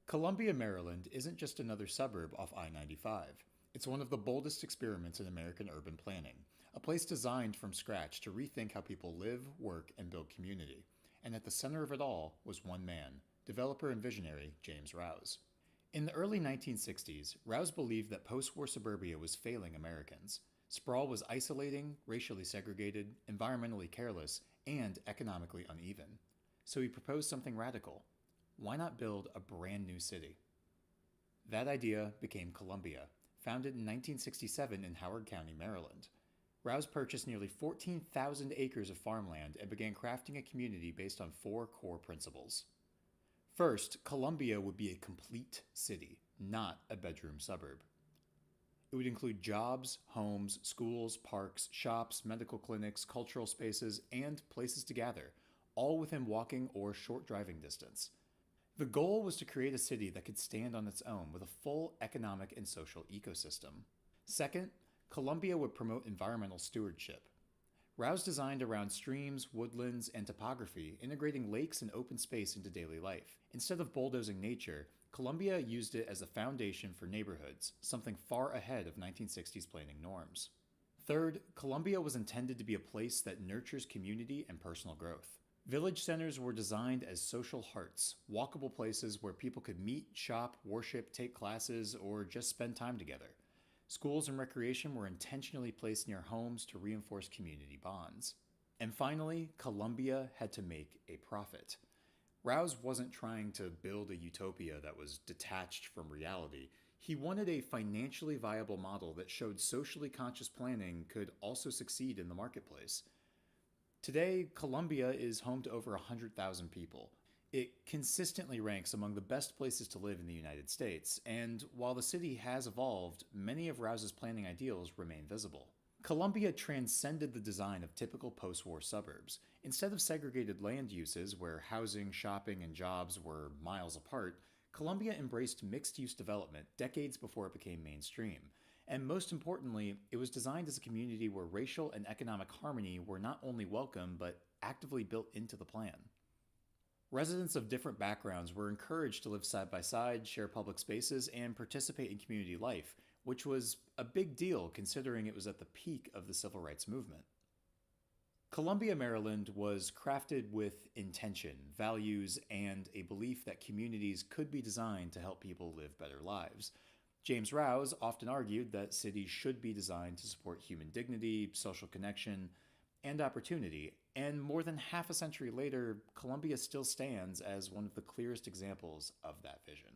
Columbia, Maryland isn't just another suburb off I 95. It's one of the boldest experiments in American urban planning, a place designed from scratch to rethink how people live, work, and build community. And at the center of it all was one man, developer and visionary James Rouse. In the early 1960s, Rouse believed that post war suburbia was failing Americans. Sprawl was isolating, racially segregated, environmentally careless, and economically uneven. So he proposed something radical. Why not build a brand new city? That idea became Columbia, founded in 1967 in Howard County, Maryland. Rouse purchased nearly 14,000 acres of farmland and began crafting a community based on four core principles. First, Columbia would be a complete city, not a bedroom suburb. It would include jobs, homes, schools, parks, shops, medical clinics, cultural spaces, and places to gather, all within walking or short driving distance. The goal was to create a city that could stand on its own with a full economic and social ecosystem. Second, Columbia would promote environmental stewardship. Rouse designed around streams, woodlands, and topography, integrating lakes and open space into daily life. Instead of bulldozing nature, Columbia used it as a foundation for neighborhoods, something far ahead of 1960s planning norms. Third, Columbia was intended to be a place that nurtures community and personal growth. Village centers were designed as social hearts, walkable places where people could meet, shop, worship, take classes, or just spend time together. Schools and recreation were intentionally placed near homes to reinforce community bonds. And finally, Columbia had to make a profit. Rouse wasn't trying to build a utopia that was detached from reality. He wanted a financially viable model that showed socially conscious planning could also succeed in the marketplace. Today, Columbia is home to over 100,000 people. It consistently ranks among the best places to live in the United States, and while the city has evolved, many of Rouse's planning ideals remain visible. Columbia transcended the design of typical post-war suburbs. Instead of segregated land uses where housing, shopping, and jobs were miles apart, Columbia embraced mixed-use development decades before it became mainstream. And most importantly, it was designed as a community where racial and economic harmony were not only welcome, but actively built into the plan. Residents of different backgrounds were encouraged to live side by side, share public spaces, and participate in community life, which was a big deal considering it was at the peak of the civil rights movement. Columbia, Maryland was crafted with intention, values, and a belief that communities could be designed to help people live better lives. James Rouse often argued that cities should be designed to support human dignity, social connection, and opportunity, and more than half a century later, Columbia still stands as one of the clearest examples of that vision.